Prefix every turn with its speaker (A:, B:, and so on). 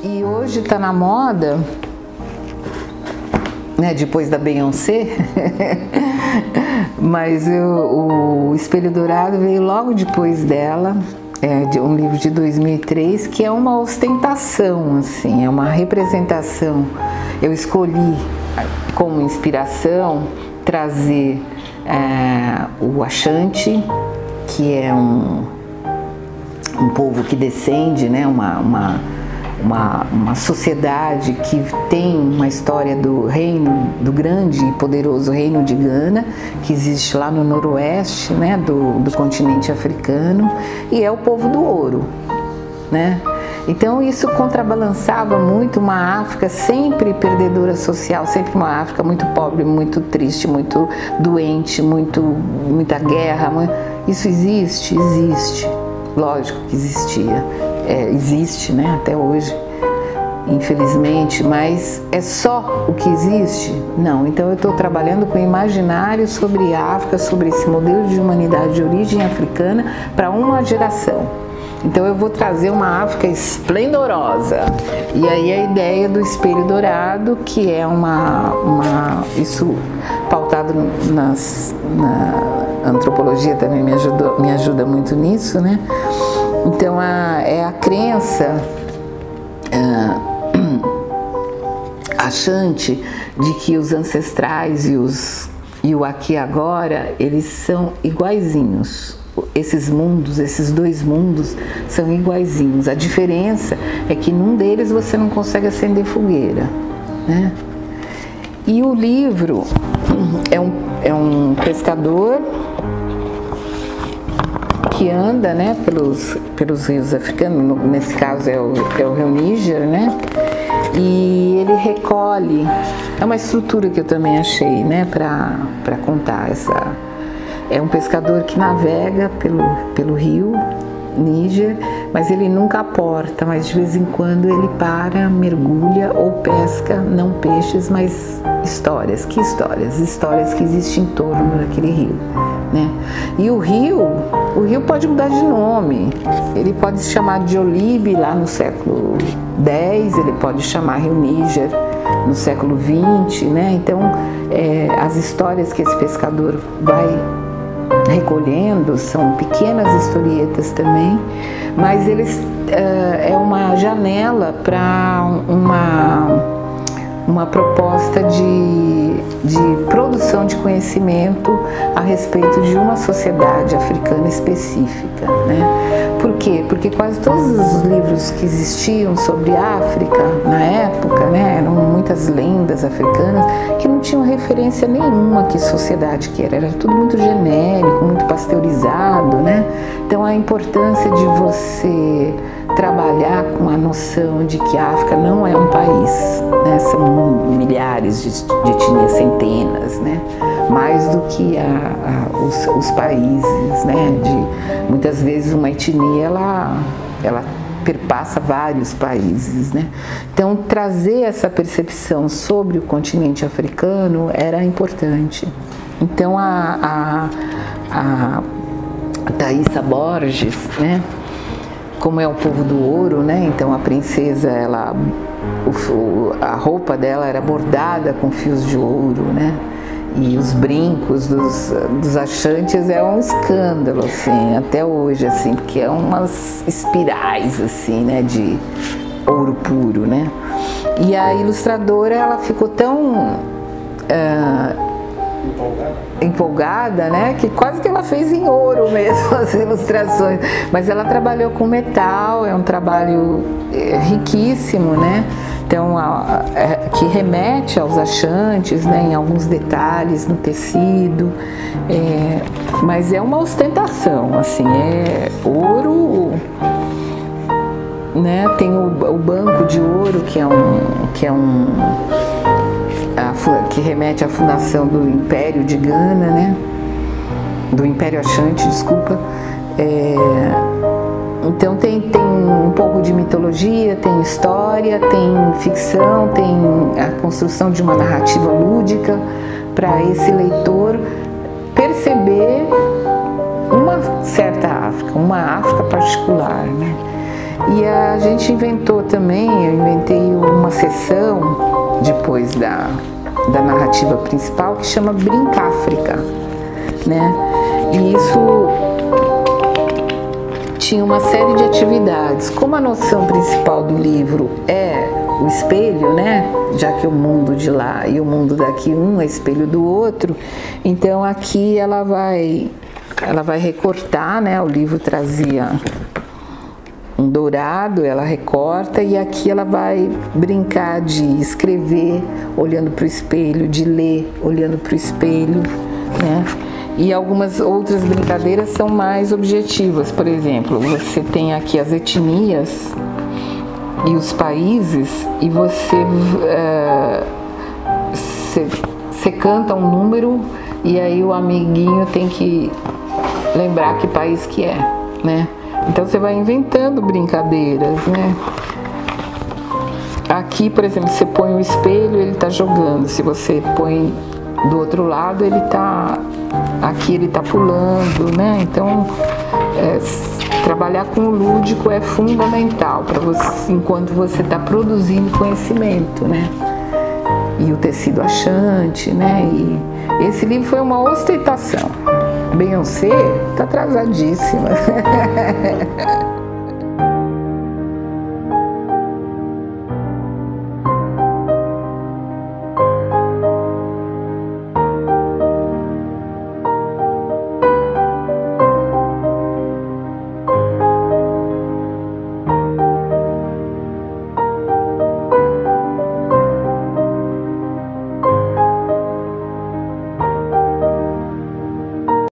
A: E hoje está na moda, né, depois da Beyoncé, mas o Espelho Dourado veio logo depois dela, de um livro de 2003, que é uma ostentação, assim, é uma representação. Eu escolhi como inspiração trazer o Ashanti, que é um povo que descende, né, uma sociedade que tem uma história do reino, do grande e poderoso reino de Gana, que existe lá no noroeste, né, do continente africano, e é o povo do ouro, né? Então isso contrabalançava muito uma África sempre perdedora social, sempre uma África muito pobre, muito triste, muito doente, muita guerra. Isso existe? Existe. Lógico que existia. Existe, né, até hoje, infelizmente, mas é só o que existe? Não. Então eu estou trabalhando com imaginário sobre a África, sobre esse modelo de humanidade de origem africana para uma geração. Então eu vou trazer uma África esplendorosa. E aí a ideia do Espelho Dourado, que é isso pautado na antropologia também me ajuda muito nisso, né? Então é a crença Ashanti de que os ancestrais e o aqui e agora, eles são iguaizinhos. Esses mundos, esses dois mundos são iguaizinhos. A diferença é que num deles você não consegue acender fogueira, né? E o livro é um pescador que anda, né, pelos rios africanos, nesse caso é o rio Níger, né? E ele recolhe, é uma estrutura que eu também achei, né, para contar essa. É um pescador que navega pelo rio Níger, mas ele nunca aporta, mas de vez em quando ele para, mergulha ou pesca, não peixes, mas histórias. Que histórias? Histórias que existem em torno daquele rio, né? E o rio pode mudar de nome, ele pode se chamar de Olibe lá no século X, ele pode chamar Rio Níger no século XX, né? Então, as histórias que esse pescador vai recolhendo são pequenas historietas também, mas eles é uma janela para uma proposta de produção de conhecimento a respeito de uma sociedade africana específica, né? Por quê? Porque quase todos os livros que existiam sobre a África na época, né, eram muitas lendas africanas que não tinham referência nenhuma que sociedade que era tudo muito genérico, muito pasteurizado, né? Então a importância de você trabalhar com a noção de que a África não é um país, né? São milhares de etnias, centenas, né? Mais do que os países, né? Muitas vezes uma etnia ela perpassa vários países, né? Então trazer essa percepção sobre o continente africano era importante. Então a Thaisa Borges, né? Como é o povo do ouro, né? Então a princesa, a roupa dela era bordada com fios de ouro, né? E os brincos dos Ashantis é um escândalo, assim, até hoje, assim, porque é umas espirais, assim, né, de ouro puro, né? E a ilustradora, ela ficou tão empolgada, né, que quase que ela fez em ouro mesmo as ilustrações, mas ela trabalhou com metal, é um trabalho riquíssimo, né? Então, que remete aos Ashantis, né, em alguns detalhes no tecido, mas é uma ostentação, assim, é ouro, né? Tem o banco de ouro que remete à fundação do Império de Gana, né? Do Império Ashanti, desculpa. Então tem um pouco de mitologia, tem história, tem ficção, tem a construção de uma narrativa lúdica para esse leitor perceber uma certa África, uma África particular, né? E a gente inventou também, eu inventei uma sessão depois da narrativa principal que chama Brincáfrica, né? E isso tinha uma série de atividades. Como a noção principal do livro é o espelho, né? Já que o mundo de lá e o mundo daqui, um é espelho do outro, então aqui ela vai recortar, né? O livro trazia um dourado, ela recorta, e aqui ela vai brincar de escrever olhando para o espelho, de ler olhando para o espelho, né? E algumas outras brincadeiras são mais objetivas. Por exemplo, você tem aqui as etnias e os países, e você canta um número e aí o amiguinho tem que lembrar que país que é, né? Então você vai inventando brincadeiras, né? Aqui, por exemplo, você põe o espelho, ele está jogando. Se você põe do outro lado, aqui ele está pulando, né? Então, trabalhar com o lúdico é fundamental para você, enquanto você está produzindo conhecimento, né? E o tecido achante, né? E esse livro foi uma ostentação. Beyoncé está atrasadíssima.